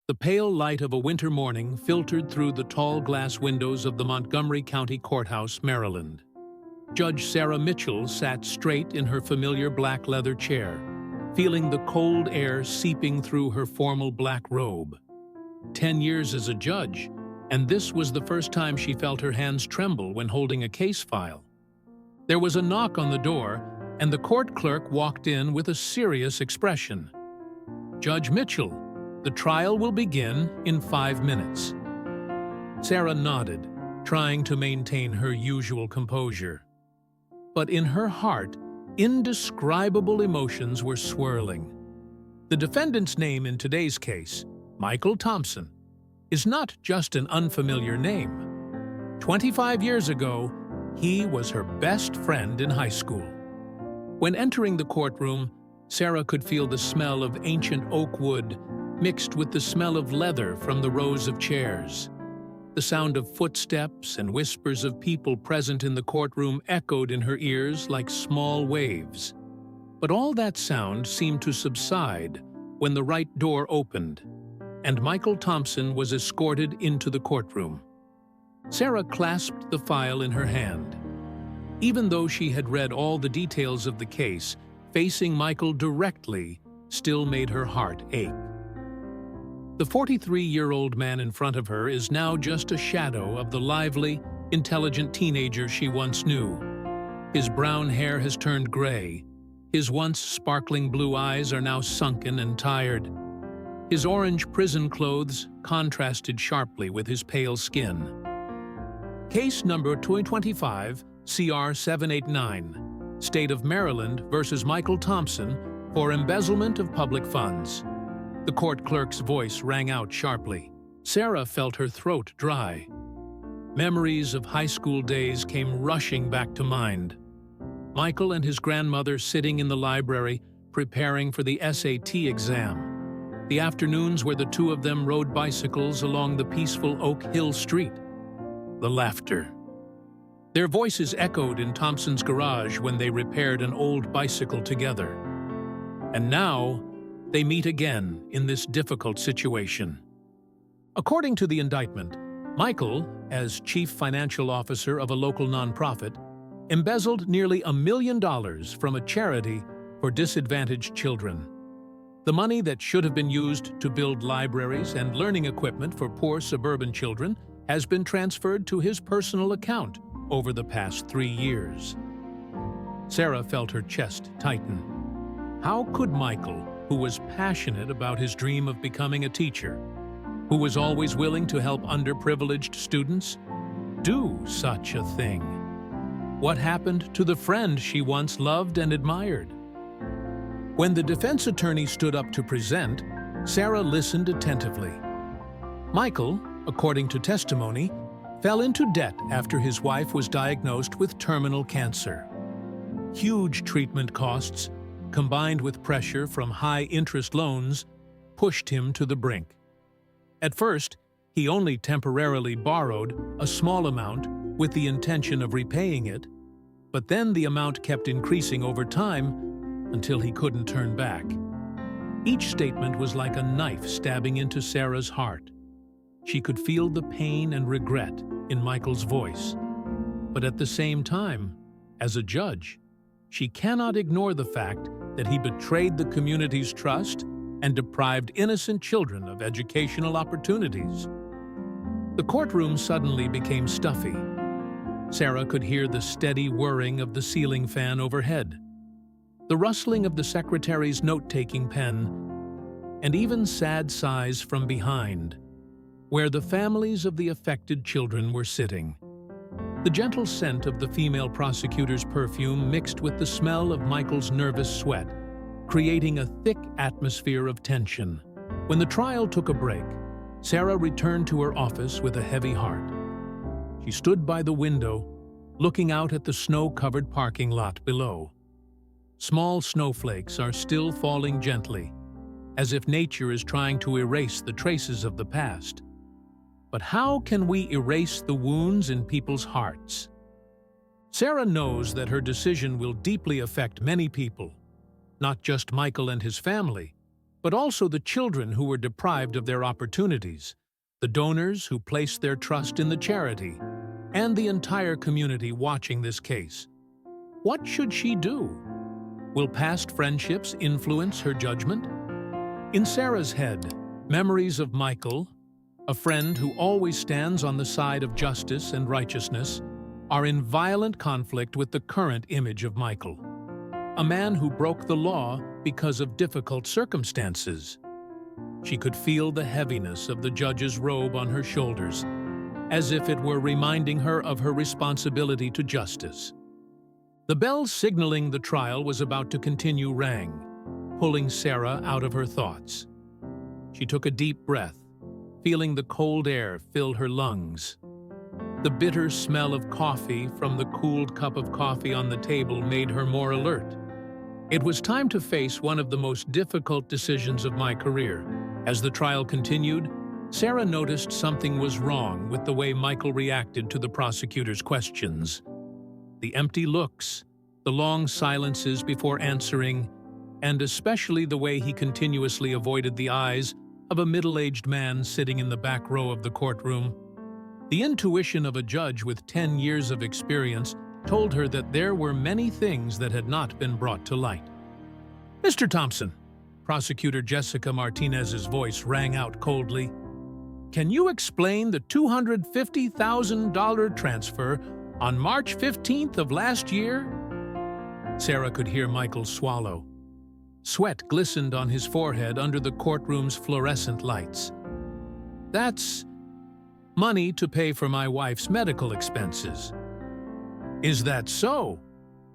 The pale light of a winter morning filtered through the tall glass windows of the Montgomery County Courthouse, Maryland. Judge Sarah Mitchell sat straight in her familiar black leather chair, feeling the cold air seeping through her formal black robe. 10 years as a judge, and this was the first time she felt her hands tremble when holding a case file. There was a knock on the door, and the court clerk walked in with a serious expression. "Judge Mitchell, the trial will begin in 5 minutes." Sarah nodded, trying to maintain her usual composure. But in her heart, indescribable emotions were swirling. The defendant's name in today's case, Michael Thompson, is not just an unfamiliar name. 25 years ago, he was her best friend in high school. When entering the courtroom, Sarah could feel the smell of ancient oak wood mixed with the smell of leather from the rows of chairs. The sound of footsteps and whispers of people present in the courtroom echoed in her ears like small waves. But all that sound seemed to subside when the right door opened, and Michael Thompson was escorted into the courtroom. Sarah clasped the file in her hand. Even though she had read all the details of the case, facing Michael directly still made her heart ache. The 43-year-old man in front of her is now just a shadow of the lively, intelligent teenager she once knew. His brown hair has turned gray. His once sparkling blue eyes are now sunken and tired. His orange prison clothes contrasted sharply with his pale skin. Case number 225, CR 789, State of Maryland versus Michael Thompson for embezzlement of public funds. The court clerk's voice rang out sharply. Sarah felt her throat dry. Memories of high school days came rushing back to mind. Michael and his grandmother sitting in the library preparing for the SAT exam. The afternoons where the two of them rode bicycles along the peaceful Oak Hill Street. The laughter. Their voices echoed in Thompson's garage when they repaired an old bicycle together. And now, they meet again in this difficult situation. According to the indictment, Michael, as chief financial officer of a local nonprofit, embezzled nearly $1 million from a charity for disadvantaged children. The money that should have been used to build libraries and learning equipment for poor suburban children has been transferred to his personal account over the past 3 years. Sarah felt her chest tighten. How could Michael, who was passionate about his dream of becoming a teacher, who was always willing to help underprivileged students, do such a thing? What happened to the friend she once loved and admired? When the defense attorney stood up to present, Sarah listened attentively. Michael, according to testimony, fell into debt after his wife was diagnosed with terminal cancer. Huge treatment costs, combined with pressure from high-interest loans, pushed him to the brink. At first, he only temporarily borrowed a small amount with the intention of repaying it, but then the amount kept increasing over time until he couldn't turn back. Each statement was like a knife stabbing into Sarah's heart. She could feel the pain and regret in Michael's voice. But at the same time, as a judge, she cannot ignore the fact that he betrayed the community's trust and deprived innocent children of educational opportunities. The courtroom suddenly became stuffy. Sarah could hear the steady whirring of the ceiling fan overhead, the rustling of the secretary's note-taking pen, and even sad sighs from behind, where the families of the affected children were sitting. The gentle scent of the female prosecutor's perfume mixed with the smell of Michael's nervous sweat, creating a thick atmosphere of tension. When the trial took a break, Sarah returned to her office with a heavy heart. She stood by the window, looking out at the snow-covered parking lot below. Small snowflakes are still falling gently, as if nature is trying to erase the traces of the past. But how can we erase the wounds in people's hearts? Sarah knows that her decision will deeply affect many people, not just Michael and his family, but also the children who were deprived of their opportunities, the donors who placed their trust in the charity, and the entire community watching this case. What should she do? Will past friendships influence her judgment? In Sarah's head, memories of Michael, a friend who always stands on the side of justice and righteousness, are in violent conflict with the current image of Michael, a man who broke the law because of difficult circumstances. She could feel the heaviness of the judge's robe on her shoulders, as if it were reminding her of her responsibility to justice. The bell signaling the trial was about to continue rang, pulling Sarah out of her thoughts. She took a deep breath, feeling the cold air fill her lungs. The bitter smell of coffee from the cooled cup of coffee on the table made her more alert. It was time to face one of the most difficult decisions of my career. As the trial continued, Sarah noticed something was wrong with the way Michael reacted to the prosecutor's questions. The empty looks, the long silences before answering, and especially the way he continuously avoided the eyes of a middle-aged man sitting in the back row of the courtroom. The intuition of a judge with 10 years of experience told her that there were many things that had not been brought to light. "Mr. Thompson," Prosecutor Jessica Martinez's voice rang out coldly, "can you explain the $250,000 transfer on March 15th of last year?" Sarah could hear Michael swallow. Sweat glistened on his forehead under the courtroom's fluorescent lights. "That's money to pay for my wife's medical expenses." "Is that so?"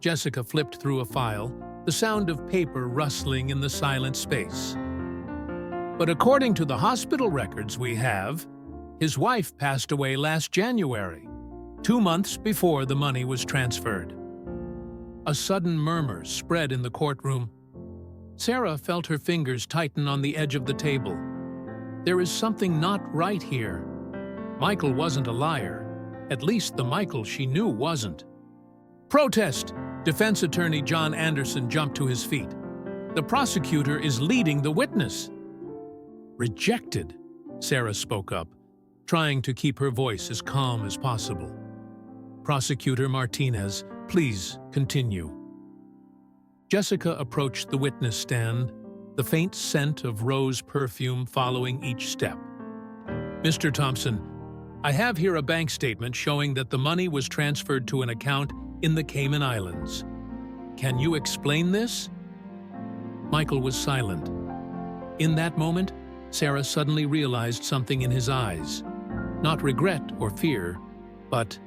Jessica flipped through a file, the sound of paper rustling in the silent space. "But according to the hospital records we have, his wife passed away last January, 2 months before the money was transferred." A sudden murmur spread in the courtroom. Sarah felt her fingers tighten on the edge of the table. There is something not right here. Michael wasn't a liar. At least the Michael she knew wasn't. "Protest!" Defense attorney John Anderson jumped to his feet. "The prosecutor is leading the witness." "Rejected," Sarah spoke up, trying to keep her voice as calm as possible. "Prosecutor Martinez, please continue." Jessica approached the witness stand, the faint scent of rose perfume following each step. "Mr. Thompson, I have here a bank statement showing that the money was transferred to an account in the Cayman Islands. Can you explain this?" Michael was silent. In that moment, Sarah suddenly realized something in his eyes. Not regret or fear, but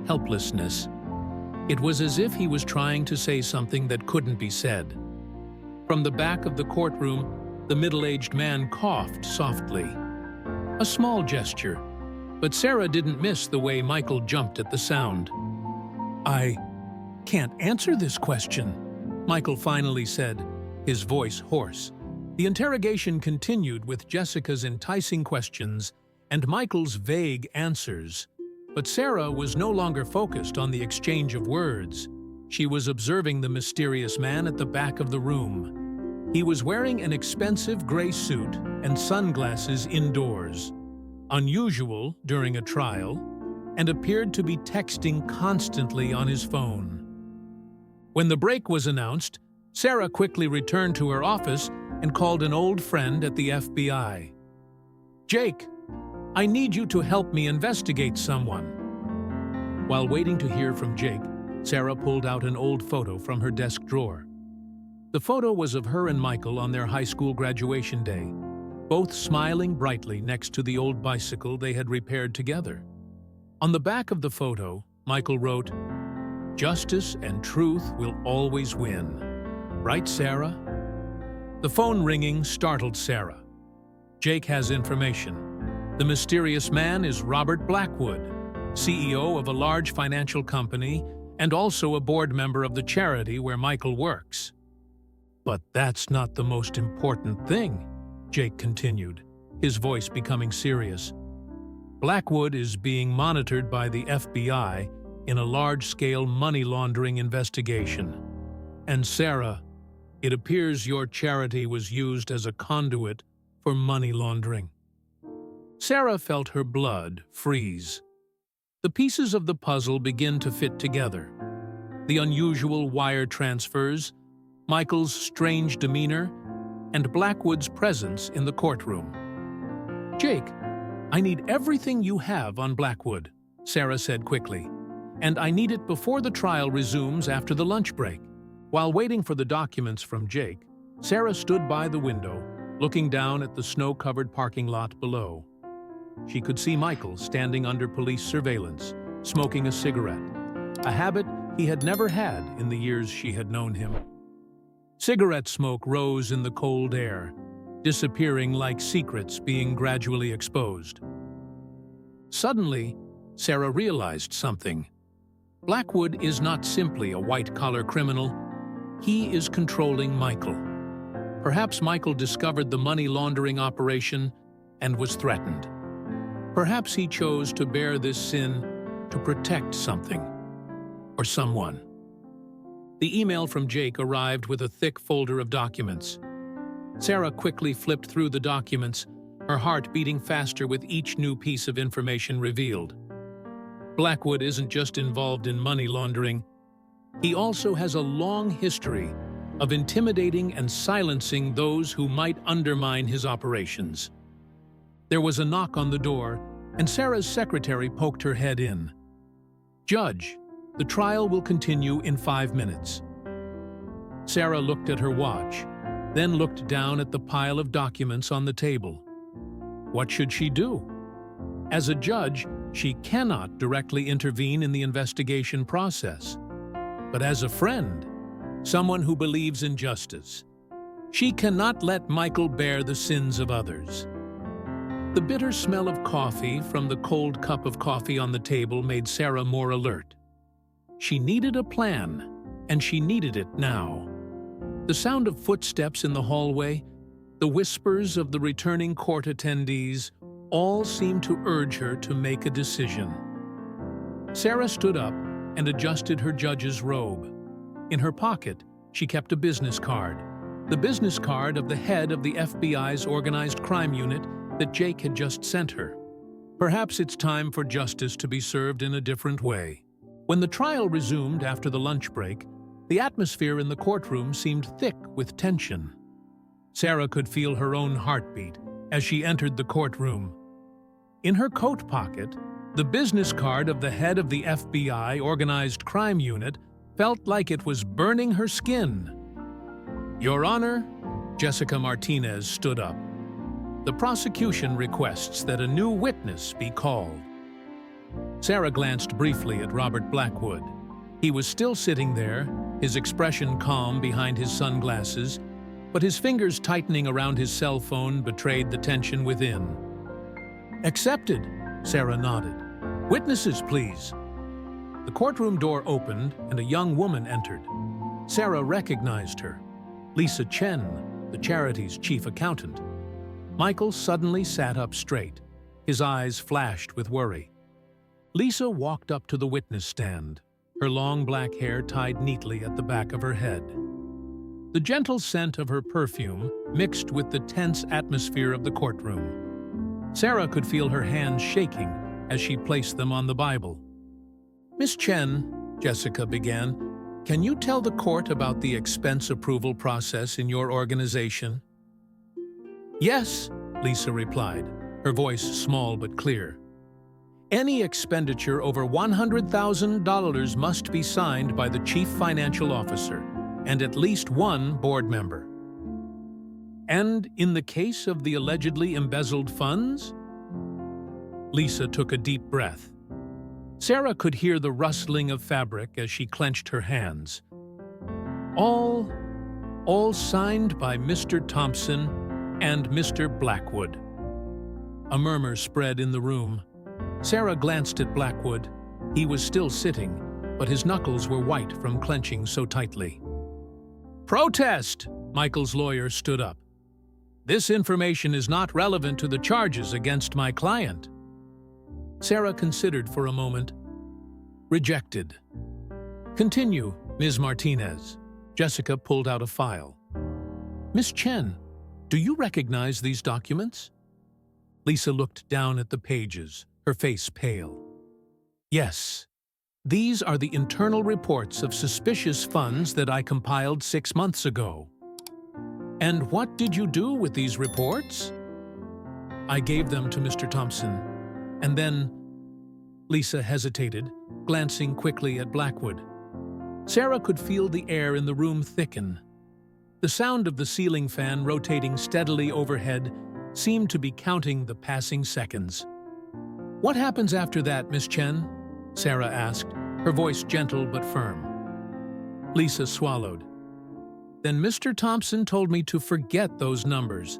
helplessness. It was as if he was trying to say something that couldn't be said. From the back of the courtroom, the middle-aged man coughed softly. A small gesture, but Sarah didn't miss the way Michael jumped at the sound. "I can't answer this question," Michael finally said, his voice hoarse. The interrogation continued with Jessica's enticing questions and Michael's vague answers. But Sarah was no longer focused on the exchange of words. She was observing the mysterious man at the back of the room. He was wearing an expensive gray suit and sunglasses indoors, unusual during a trial, and appeared to be texting constantly on his phone. When the break was announced, Sarah quickly returned to her office and called an old friend at the FBI. "Jake, I need you to help me investigate someone." While waiting to hear from Jake, Sarah pulled out an old photo from her desk drawer. The photo was of her and Michael on their high school graduation day, both smiling brightly next to the old bicycle they had repaired together. On the back of the photo, Michael wrote, "Justice and truth will always win. Right, Sarah?" The phone ringing startled Sarah. Jake has information. The mysterious man is Robert Blackwood, CEO of a large financial company and also a board member of the charity where Michael works. "But that's not the most important thing," Jake continued, his voice becoming serious. "Blackwood is being monitored by the FBI in a large-scale money laundering investigation. And Sarah, It appears your charity was used as a conduit for money laundering. Sarah felt her blood freeze. The pieces of the puzzle begin to fit together. The unusual wire transfers, Michael's strange demeanor, and Blackwood's presence in the courtroom. "Jake, I need everything you have on Blackwood," Sarah said quickly, "and I need it before the trial resumes after the lunch break." While waiting for the documents from Jake, Sarah stood by the window, looking down at the snow-covered parking lot below. She could see Michael standing under police surveillance, smoking a cigarette, a habit he had never had in the years she had known him. Cigarette smoke rose in the cold air, disappearing like secrets being gradually exposed. Suddenly, Sarah realized something. Blackwood is not simply a white-collar criminal. He is controlling Michael. Perhaps Michael discovered the money laundering operation and was threatened. Perhaps he chose to bear this sin to protect something or someone. The email from Jake arrived with a thick folder of documents. Sarah quickly flipped through the documents, her heart beating faster with each new piece of information revealed. Blackwood isn't just involved in money laundering. He also has a long history of intimidating and silencing those who might undermine his operations. There was a knock on the door, and Sarah's secretary poked her head in. "Judge, the trial will continue in 5 minutes." Sarah looked at her watch, then looked down at the pile of documents on the table. What should she do? As a judge, she cannot directly intervene in the investigation process. But as a friend, someone who believes in justice, she cannot let Michael bear the sins of others. The bitter smell of coffee from the cold cup of coffee on the table made Sarah more alert. She needed a plan, and she needed it now. The sound of footsteps in the hallway, the whispers of the returning court attendees, all seemed to urge her to make a decision. Sarah stood up and adjusted her judge's robe. In her pocket, she kept a business card, the business card of the head of the FBI's organized crime unit that Jake had just sent her. Perhaps it's time for justice to be served in a different way. When the trial resumed after the lunch break, the atmosphere in the courtroom seemed thick with tension. Sarah could feel her own heartbeat as she entered the courtroom. In her coat pocket, the business card of the head of the FBI organized crime unit felt like it was burning her skin. "Your Honor," Jessica Martinez stood up. "The prosecution requests that a new witness be called." Sarah glanced briefly at Robert Blackwood. He was still sitting there, his expression calm behind his sunglasses, but his fingers tightening around his cell phone betrayed the tension within. "Accepted," Sarah nodded. "Witnesses, please." The courtroom door opened and a young woman entered. Sarah recognized her. Lisa Chen, the charity's chief accountant. Michael suddenly sat up straight. His eyes flashed with worry. Lisa walked up to the witness stand, her long black hair tied neatly at the back of her head. The gentle scent of her perfume mixed with the tense atmosphere of the courtroom. Sarah could feel her hands shaking as she placed them on the Bible. "Miss Chen," Jessica began, "can you tell the court about the expense approval process in your organization?" "Yes," Lisa replied, her voice small but clear. "Any expenditure over $100,000 must be signed by the chief financial officer and at least one board member." "And in the case of the allegedly embezzled funds?" Lisa took a deep breath. Sarah could hear the rustling of fabric as she clenched her hands. All signed by Mr. Thompson and Mr. Blackwood." A murmur spread in the room. Sarah glanced at Blackwood. He was still sitting, but his knuckles were white from clenching so tightly. "Protest!" Michael's lawyer stood up. "This information is not relevant to the charges against my client." Sarah considered for a moment. "Rejected." "Continue, Ms. Martinez." Jessica pulled out a file. Miss Chen, do you recognize these documents? Lisa looked down at the pages, her face pale. Yes, these are the internal reports of suspicious funds that I compiled 6 months ago. And what did you do with these reports? I gave them to Mr. Thompson, and then… Lisa hesitated, glancing quickly at Blackwood. Sarah could feel the air in the room thicken. The sound of the ceiling fan rotating steadily overhead seemed to be counting the passing seconds. What happens after that, Miss Chen? Sarah asked, her voice gentle but firm. Lisa swallowed. Then Mr. Thompson told me to forget those numbers,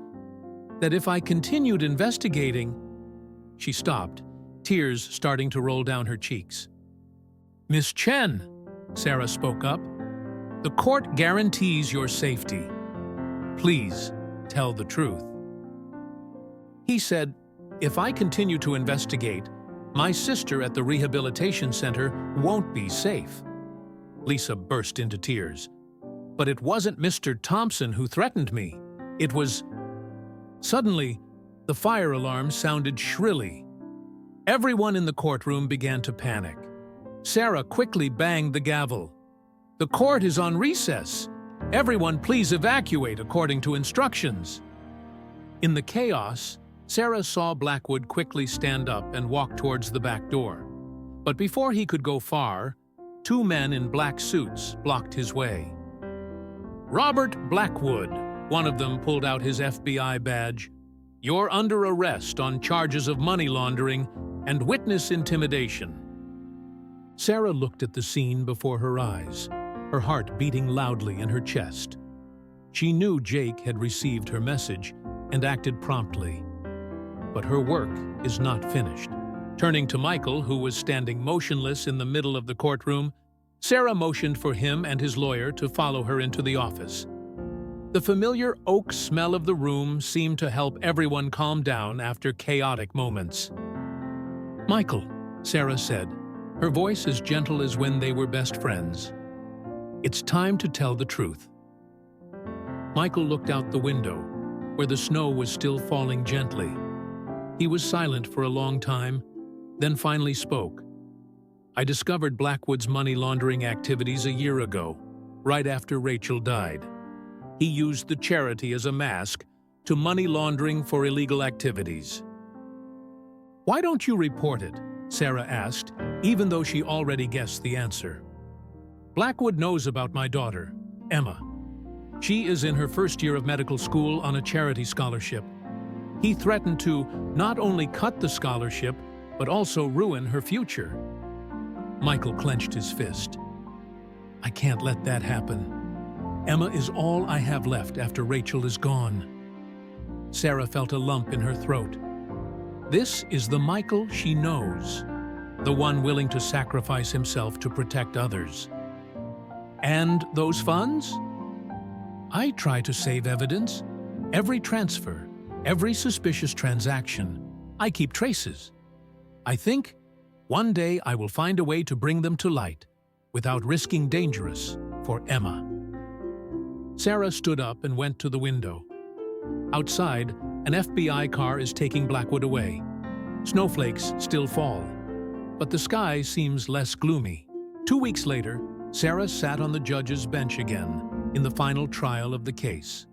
that if I continued investigating… She stopped, tears starting to roll down her cheeks. Miss Chen, Sarah spoke up, the court guarantees your safety. Please tell the truth. He said, if I continue to investigate, my sister at the rehabilitation center won't be safe. Lisa burst into tears. But it wasn't Mr. Thompson who threatened me. It was… Suddenly, the fire alarm sounded shrilly. Everyone in the courtroom began to panic. Sarah quickly banged the gavel. The court is on recess. Everyone please evacuate according to instructions. In the chaos, Sarah saw Blackwood quickly stand up and walk towards the back door. But before he could go far, 2 men in black suits blocked his way. Robert Blackwood, one of them pulled out his FBI badge. You're under arrest on charges of money laundering and witness intimidation. Sarah looked at the scene before her eyes, her heart beating loudly in her chest. She knew Jake had received her message and acted promptly. But her work is not finished. Turning to Michael, who was standing motionless in the middle of the courtroom, Sarah motioned for him and his lawyer to follow her into the office. The familiar oak smell of the room seemed to help everyone calm down after chaotic moments. Michael, Sarah said, her voice as gentle as when they were best friends. It's time to tell the truth. Michael looked out the window, where the snow was still falling gently. He was silent for a long time, then finally spoke. I discovered Blackwood's money laundering activities a year ago, right after Rachel died. He used the charity as a mask to money laundering for illegal activities. Why don't you report it? Sarah asked, even though she already guessed the answer. Blackwood knows about my daughter, Emma. She is in her first year of medical school on a charity scholarship. He threatened to not only cut the scholarship, but also ruin her future. Michael clenched his fist. I can't let that happen. Emma is all I have left after Rachel is gone. Sarah felt a lump in her throat. This is the Michael she knows, the one willing to sacrifice himself to protect others. And those funds? I try to save evidence. Every transfer, every suspicious transaction, I keep traces. I think one day I will find a way to bring them to light without risking dangerous for Emma. Sarah stood up and went to the window. Outside, an FBI car is taking Blackwood away. Snowflakes still fall, but the sky seems less gloomy. 2 weeks later, Sarah sat on the judge's bench again in the final trial of the case.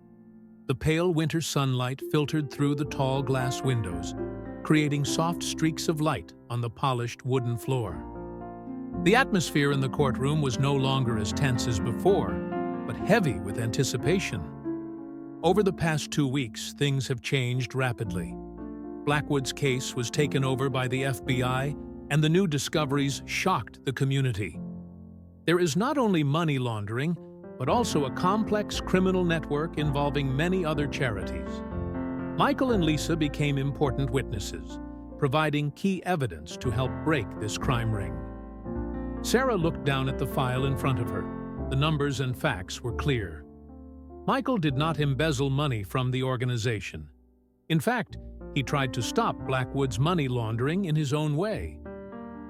The pale winter sunlight filtered through the tall glass windows, creating soft streaks of light on the polished wooden floor. The atmosphere in the courtroom was no longer as tense as before, but heavy with anticipation. Over the past 2 weeks, things have changed rapidly. Blackwood's case was taken over by the FBI, and the new discoveries shocked the community. There is not only money laundering, but also a complex criminal network involving many other charities. Michael and Lisa became important witnesses, providing key evidence to help break this crime ring. Sarah looked down at the file in front of her. The numbers and facts were clear. Michael did not embezzle money from the organization. In fact, he tried to stop Blackwood's money laundering in his own way.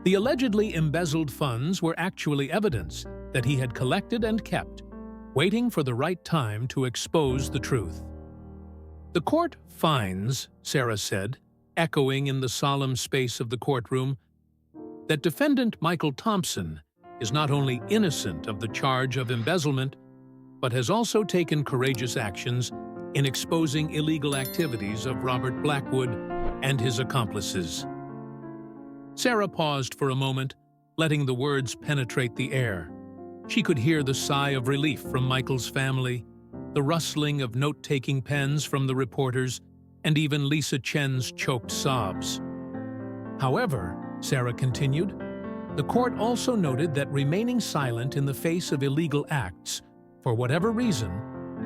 The allegedly embezzled funds were actually evidence that he had collected and kept, waiting for the right time to expose the truth. "The court finds," Sarah said, echoing in the solemn space of the courtroom, "that defendant Michael Thompson is not only innocent of the charge of embezzlement, but has also taken courageous actions in exposing illegal activities of Robert Blackwood and his accomplices." Sarah paused for a moment, letting the words penetrate the air. She could hear the sigh of relief from Michael's family, the rustling of note-taking pens from the reporters, and even Lisa Chen's choked sobs. "However," Sarah continued, "the court also noted that remaining silent in the face of illegal acts, for whatever reason,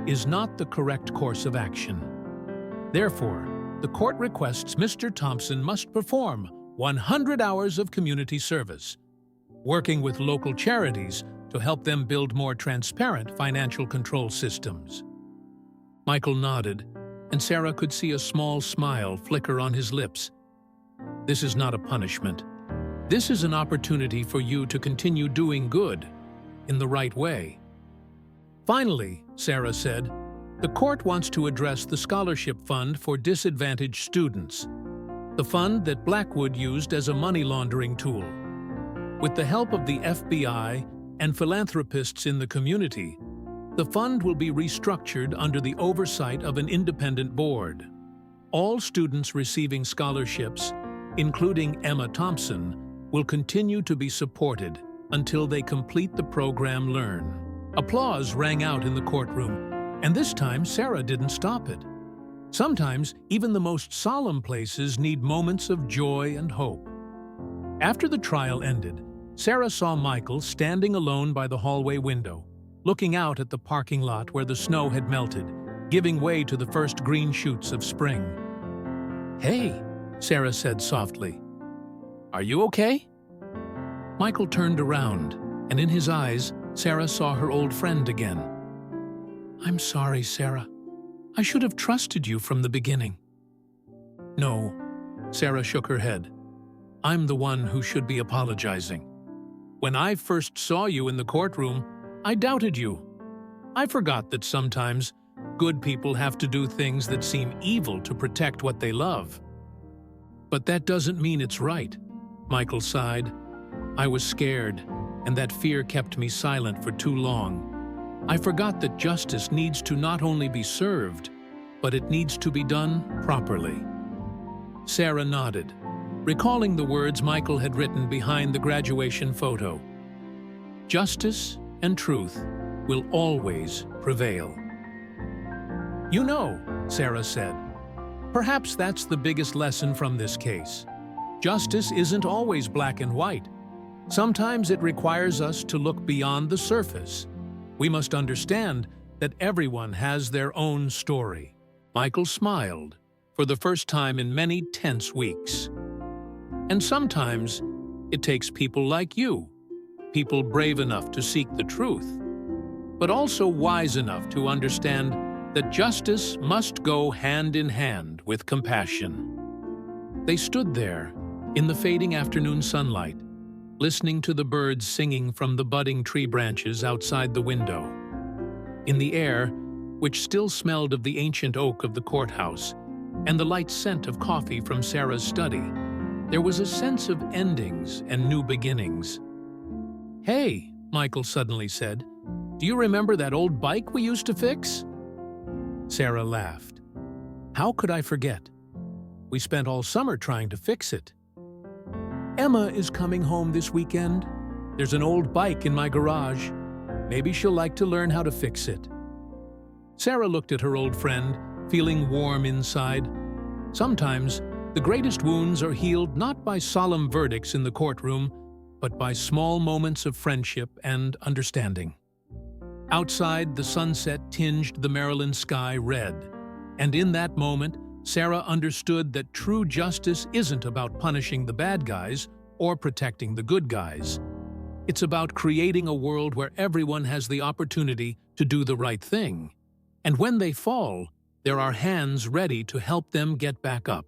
is not the correct course of action. Therefore, the court requests Mr. Thompson must perform 100 hours of community service, working with local charities to help them build more transparent financial control systems." Michael nodded, and Sarah could see a small smile flicker on his lips. "This is not a punishment. This is an opportunity for you to continue doing good in the right way." "Finally," Sarah said, "the court wants to address the scholarship fund for disadvantaged students, the fund that Blackwood used as a money laundering tool. With the help of the FBI and philanthropists in the community, the fund will be restructured under the oversight of an independent board. All students receiving scholarships, including Emma Thompson, will continue to be supported until they complete the program Learn." Applause rang out in the courtroom, and this time Sarah didn't stop it. Sometimes even the most solemn places need moments of joy and hope. After the trial ended, Sarah saw Michael standing alone by the hallway window, looking out at the parking lot where the snow had melted, giving way to the first green shoots of spring. "Hey," Sarah said softly. "Are you okay?" Michael turned around, and in his eyes, Sarah saw her old friend again. "I'm sorry, Sarah. I should have trusted you from the beginning." "No," Sarah shook her head. "I'm the one who should be apologizing. When I first saw you in the courtroom, I doubted you. I forgot that sometimes good people have to do things that seem evil to protect what they love. But that doesn't mean it's right," Michael sighed. "I was scared, and that fear kept me silent for too long. I forgot that justice needs to not only be served, but it needs to be done properly." Sarah nodded, recalling the words Michael had written behind the graduation photo. "Justice and truth will always prevail." "You know," Sarah said, "perhaps that's the biggest lesson from this case. Justice isn't always black and white. Sometimes it requires us to look beyond the surface. We must understand that everyone has their own story." Michael smiled, for the first time in many tense weeks. "And sometimes it takes people like you, people brave enough to seek the truth, but also wise enough to understand that justice must go hand in hand with compassion." They stood there, in the fading afternoon sunlight, listening to the birds singing from the budding tree branches outside the window. In the air, which still smelled of the ancient oak of the courthouse and the light scent of coffee from Sarah's study, there was a sense of endings and new beginnings. "Hey," Michael suddenly said, "do you remember that old bike we used to fix?" Sarah laughed. "How could I forget? We spent all summer trying to fix it. Emma is coming home this weekend. There's an old bike in my garage. Maybe she'll like to learn how to fix it." Sarah looked at her old friend, feeling warm inside. Sometimes, the greatest wounds are healed not by solemn verdicts in the courtroom, but by small moments of friendship and understanding. Outside, the sunset tinged the Maryland sky red, and in that moment, Sarah understood that true justice isn't about punishing the bad guys or protecting the good guys. It's about creating a world where everyone has the opportunity to do the right thing. And when they fall, there are hands ready to help them get back up.